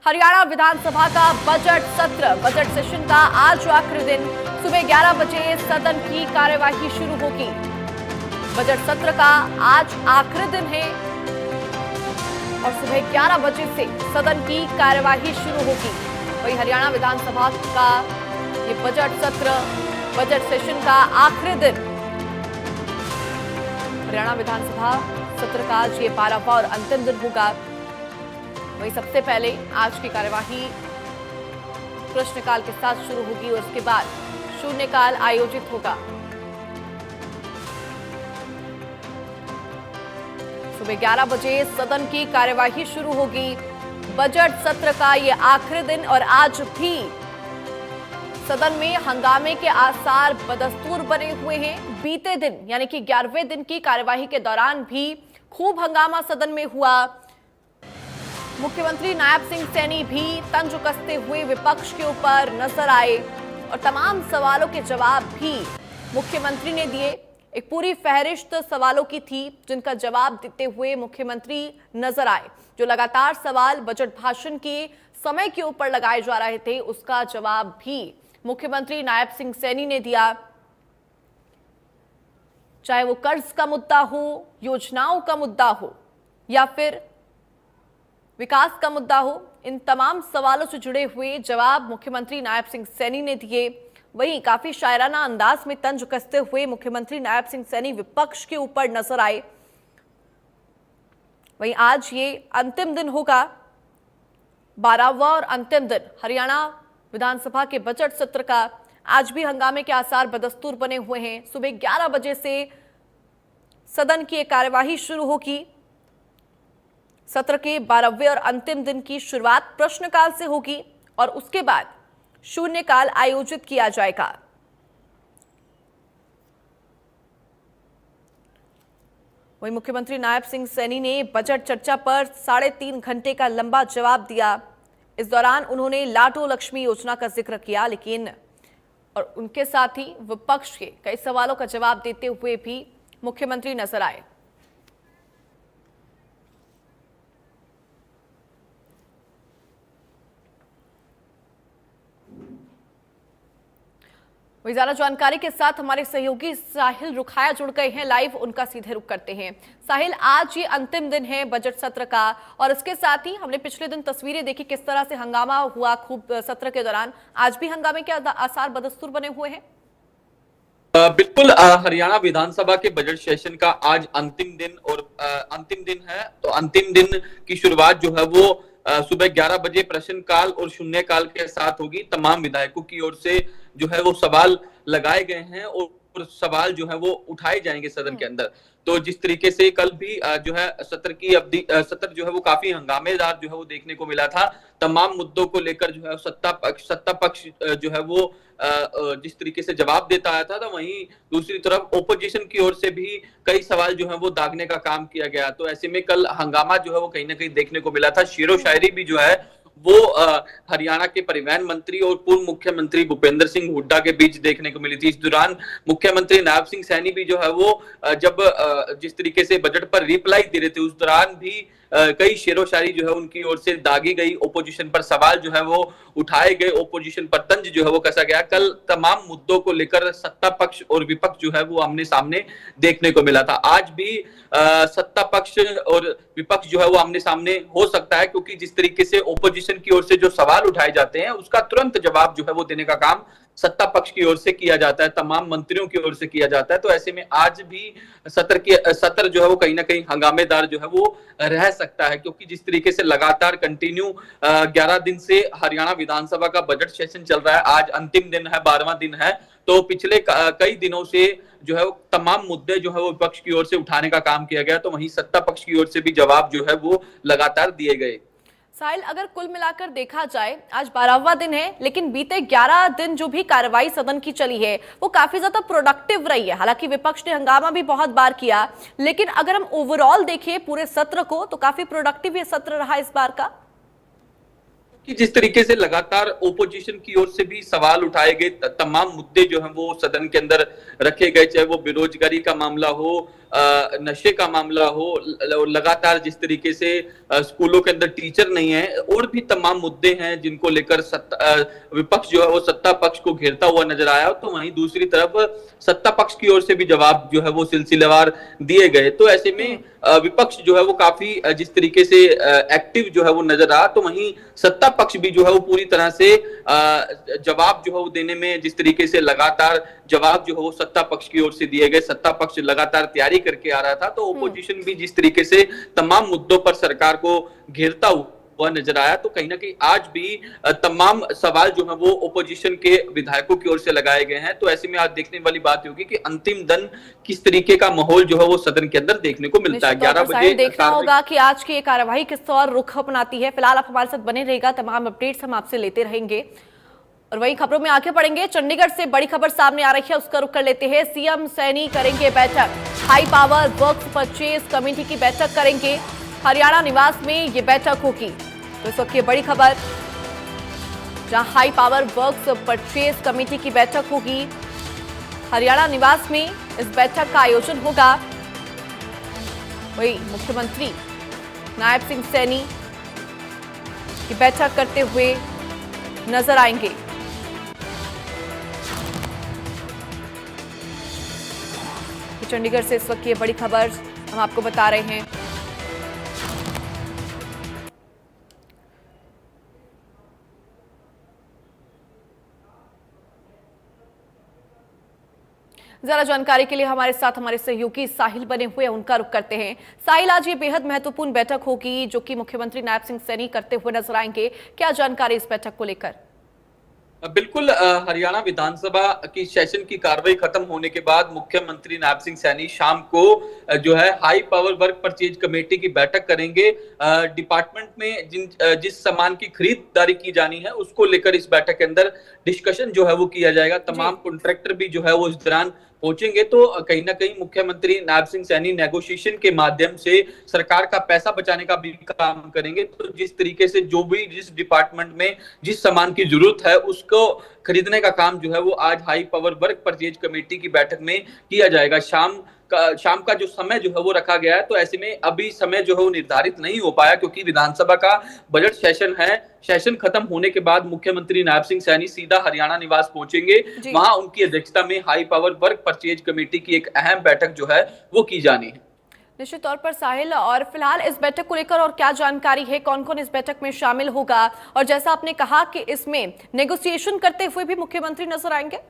हरियाणा विधानसभा का बजट सत्र, budget session का आज आखिरी दिन। सुबह 11 बजे सदन की कार्यवाही शुरू होगी। बजट सत्र का आज आखिरी दिन है और सुबह 11 बजे से सदन की कार्यवाही शुरू होगी। वही हरियाणा विधानसभा का ये बजट सत्र, बजट सेशन का आखिरी दिन। हरियाणा विधानसभा सत्र का आज ये 12वां और अंतिम दिन होगा। वहीं सबसे पहले आज की कार्यवाही प्रश्नकाल के साथ शुरू होगी और उसके बाद शून्यकाल आयोजित होगा। सुबह 11 बजे सदन की कार्यवाही शुरू होगी। बजट सत्र का ये आखिरी दिन और आज भी सदन में हंगामे के आसार बदस्तूर बने हुए हैं। बीते दिन यानी कि 11वें दिन की कार्यवाही के दौरान भी खूब हंगामा सदन में हुआ। मुख्यमंत्री नायब सिंह सैनी भी तंज कसते हुए विपक्ष के ऊपर नजर आए और तमाम सवालों के जवाब भी मुख्यमंत्री ने दिए। एक पूरी फहरिस्त सवालों की थी जिनका जवाब देते हुए मुख्यमंत्री नजर आए। जो लगातार सवाल बजट भाषण के समय के ऊपर लगाए जा रहे थे उसका जवाब भी मुख्यमंत्री नायब सिंह सैनी ने दिया। चाहे वो कर्ज का मुद्दा हो, योजनाओं का मुद्दा हो या फिर विकास का मुद्दा हो, इन तमाम सवालों से जुड़े हुए जवाब मुख्यमंत्री नायब सिंह सैनी ने दिए। वहीं काफी शायराना अंदाज में तंज कसते हुए मुख्यमंत्री नायब सिंह सैनी विपक्ष के ऊपर नजर आए। वहीं आज ये अंतिम दिन होगा, 12वां और अंतिम दिन हरियाणा विधानसभा के बजट सत्र का। आज भी हंगामे के आसार बदस्तूर बने हुए हैं। सुबह 11 बजे से सदन की कार्यवाही शुरू होगी। सत्र के 12वें और अंतिम दिन की शुरुआत प्रश्नकाल से होगी और उसके बाद शून्यकाल आयोजित किया जाएगा। वहीं मुख्यमंत्री नायब सिंह सैनी ने बजट चर्चा पर 3.5 घंटे का लंबा जवाब दिया। इस दौरान उन्होंने लाडो लक्ष्मी योजना का जिक्र किया, लेकिन और उनके साथ ही विपक्ष के कई सवालों का जवाब देते हुए भी मुख्यमंत्री नजर आए। वही ज्यादा जानकारी के साथ हमारे सहयोगी साहिल रुखाया जुड़ गए हैं लाइव, उनका सीधे रुख करते हैं। साहिल, आज ये अंतिम दिन है बजट सत्र का और इसके साथ ही हमने पिछले दिन तस्वीरें देखी किस तरह से हंगामा हुआ खूब सत्र के दौरान। आज भी हंगामे के आसार बदस्तूर बने हुए हैं। बिल्कुल, हरियाणा विधानसभा के बजट सेशन का आज अंतिम दिन और अंतिम दिन है। तो अंतिम दिन की शुरुआत जो है वो सुबह 11 बजे प्रश्नकाल और शून्यकाल के साथ होगी। तमाम विधायकों की ओर से जो है वो सवाल लगाए गए हैं और सवाल जो है वो उठाए जाएंगे सदन के अंदर। तो जिस तरीके से कल भी जो है सत्र की अवधि, सत्र जो है वो काफी हंगामेदार जो है वो देखने को मिला था। तमाम मुद्दों को लेकर जो है सत्ता पक्ष जो है वो जिस तरीके से जवाब देता आया था, तो वहीं दूसरी तरफ ओपोजिशन की ओर से भी कई सवाल जो है वो दागने का काम किया गया। तो ऐसे में कल हंगामा जो है वो कहीं ना कहीं देखने को मिला था। शेरो शायरी भी जो है वो हरियाणा के परिवहन मंत्री और पूर्व मुख्यमंत्री भूपेंद्र सिंह हुड्डा के बीच देखने को मिली थी। इस दौरान मुख्यमंत्री नायब सिंह सैनी भी जो है वो जब जिस तरीके से बजट पर रिप्लाई दे रहे थे उस दौरान भी कई शेरो शायरी जो है उनकी ओर से दागी गई। ओपोजिशन पर सवाल जो है वो उठाए गए, ओपोजिशन पर तंज जो है वो कसा गया। कल तमाम मुद्दों को लेकर सत्ता पक्ष और विपक्ष जो है वो आमने सामने देखने को मिला था। आज भी सत्ता पक्ष और विपक्ष जो है वो आमने सामने हो सकता है, क्योंकि जिस तरीके से ओपोजिशन की ओर से जो सवाल उठाए जाते हैं उसका तुरंत जवाब जो है वो देने का काम सत्ता पक्ष की ओर से किया जाता है, तमाम मंत्रियों की ओर से किया जाता है। तो ऐसे में आज भी सत्र जो है वो कहीं ना कहीं हंगामेदार जो है वो रह सकता है, क्योंकि जिस तरीके से लगातार कंटिन्यू 11 दिन से हरियाणा विधानसभा का बजट सेशन चल रहा है। आज अंतिम दिन है, 12वां दिन है। तो पिछले कई दिनों से जो है वो तमाम मुद्दे जो है वो विपक्ष की ओर से उठाने का काम किया गया, तो वहीं सत्ता पक्ष की ओर से भी जवाब जो है वो लगातार दिए गए। साहिल, अगर कुल मिलाकर देखा जाए आज 12वां दिन है, लेकिन बीते 11 दिन जो भी कार्रवाई सदन की चली है वो काफी ज्यादा प्रोडक्टिव रही है। हालांकि विपक्ष ने हंगामा भी बहुत बार किया, लेकिन अगर हम ओवरऑल देखें पूरे सत्र को तो काफी प्रोडक्टिव ये सत्र रहा इस बार का। कि जिस तरीके से लगातार ओपोजिशन की ओर से भी सवाल उठाए गए, तमाम मुद्दे जो हैं वो सदन के अंदर रखे गए, चाहे वो बेरोजगारी का मामला हो, नशे का मामला हो, लगातार जिस तरीके से स्कूलों के अंदर टीचर नहीं है, और भी तमाम मुद्दे हैं जिनको लेकर विपक्ष जो है वो सत्ता पक्ष को घेरता हुआ नजर आया। तो वहीं दूसरी तरफ सत्ता पक्ष की ओर से भी जवाब जो है वो सिलसिलेवार दिए गए। तो ऐसे में विपक्ष जो है वो काफी जिस तरीके से एक्टिव जो है वो नजर आ, तो वहीं सत्ता पक्ष भी जो है वो पूरी तरह से जवाब जो है वो देने में जिस तरीके से लगातार जवाब जो है वो सत्ता पक्ष की ओर से दिए गए। सत्ता पक्ष लगातार तैयारी करके आ रहा था, तो ओपोजिशन भी जिस तरीके से तमाम मुद्दों पर सरकार को घेरता हुआ नजर आया। तो कहीं ना कहीं आज भी तमाम सवाल जो है वो ओपोजिशन के विधायकों की ओर से लगाए गए हैं। तो ऐसे में आज देखने वाली बात होगी कि अंतिम दिन किस तरीके का माहौल जो है वो सदन के अंदर देखने को मिलता है। 11 बजे देखना होगा कि आज की ये कार्यवाही किस और रुख अपनाती है। फिलहाल आप हमारे साथ बने रहेगा, तमाम अपडेट्स हम आपसे लेते रहेंगे। और वहीं खबरों में आगे बढ़ेंगे, चंडीगढ़ से बड़ी खबर सामने आ रही है, उसका रुख कर लेते हैं। सीएम सैनी करेंगे बैठक, high power works purchase committee की बैठक करेंगे। हरियाणा निवास में ये बैठक होगी। तो इस वक्त ये बड़ी खबर, जहां high power works purchase committee की बैठक होगी, हरियाणा निवास में इस बैठक का आयोजन होगा। वही मुख्यमंत्री नायब सिंह सैनी की बैठक करते हुए नजर आएंगे। चंडीगढ़ से इस वक्त ये बड़ी खबर हम आपको बता रहे हैं। ज्यादा जानकारी के लिए हमारे साथ हमारे सहयोगी साहिल बने हुए हैं, उनका रुख करते हैं। साहिल, आज ये बेहद महत्वपूर्ण बैठक होगी जो कि मुख्यमंत्री नायब सिंह सैनी करते हुए नजर आएंगे, क्या जानकारी इस बैठक को लेकर? बिल्कुल, हरियाणा विधानसभा की सेशन की कार्रवाई खत्म होने के बाद मुख्यमंत्री नायब सिंह सैनी शाम को जो है high power work purchase committee की बैठक करेंगे। डिपार्टमेंट में जिस सामान की खरीदारी की जानी है उसको लेकर इस बैठक के अंदर डिस्कशन जो है वो किया जाएगा। तमाम कॉन्ट्रैक्टर भी जो है वो इस दौरान पहुंचेंगे। तो कहीं ना कहीं मुख्यमंत्री नायब सिंह सैनी नेगोशिएशन के माध्यम से सरकार का पैसा बचाने का भी काम करेंगे। तो जिस तरीके से जो भी जिस डिपार्टमेंट में जिस सामान की जरूरत है उसको खरीदने का काम जो है वो आज high power work purchase committee की बैठक में किया जाएगा। शाम का जो समय जो है वो रखा गया है। तो ऐसे में अभी समय जो है वो निर्धारित नहीं हो पाया, क्योंकि विधानसभा का बजट सेशन है। सेशन खत्म होने के बाद मुख्यमंत्री नायब सिंह सैनी सीधा हरियाणा निवास पहुंचेंगे। वहां उनकी अध्यक्षता में high power work purchase committee की एक अहम बैठक जो है वो की जानी है। निश्चित तौर पर साहिल, और फिलहाल इस बैठक को लेकर और क्या जानकारी है, कौन कौन इस बैठक में शामिल होगा? और जैसा आपने कहा कि इसमें नेगोशिएशन करते हुए भी मुख्यमंत्री नजर आएंगे।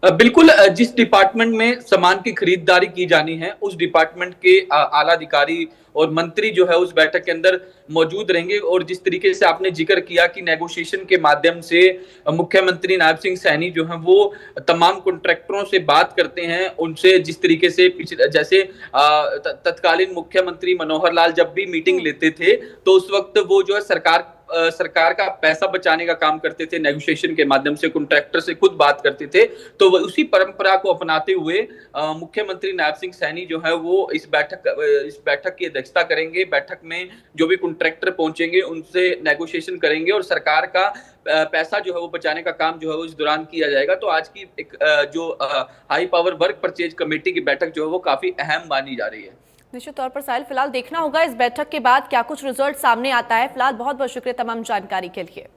बिल्कुल, जिस डिपार्टमेंट में सामान की खरीदारी की जानी है उस डिपार्टमेंट के आला अधिकारी और मंत्री जो है उस बैठक के अंदर मौजूद रहेंगे। और जिस तरीके से आपने जिक्र किया कि नेगोशिएशन के माध्यम से मुख्यमंत्री नायब सिंह सैनी जो है वो तमाम कॉन्ट्रैक्टरों से बात करते हैं, उनसे जिस तरीके से जैसे तत्कालीन मुख्यमंत्री मनोहर लाल जब भी मीटिंग लेते थे तो उस वक्त वो जो है सरकार का पैसा बचाने का काम करते थे, नेगोशिएशन के माध्यम से कॉन्ट्रैक्टर से खुद बात करते थे। तो उसी परंपरा को अपनाते हुए मुख्यमंत्री नायब सिंह सैनी जो है वो इस बैठक की अध्यक्षता करेंगे। बैठक में जो भी कॉन्ट्रैक्टर पहुंचेंगे उनसे नेगोशिएशन करेंगे और सरकार का पैसा जो है वो बचाने का काम जो है वो इस दौरान किया जाएगा। तो आज की एक जो high power work purchase committee की बैठक जो है वो काफी अहम मानी जा रही है। निश्चित तौर पर साहिल, फिलहाल देखना होगा इस बैठक के बाद क्या कुछ रिजल्ट सामने आता है। फिलहाल बहुत बहुत शुक्रिया तमाम जानकारी के लिए।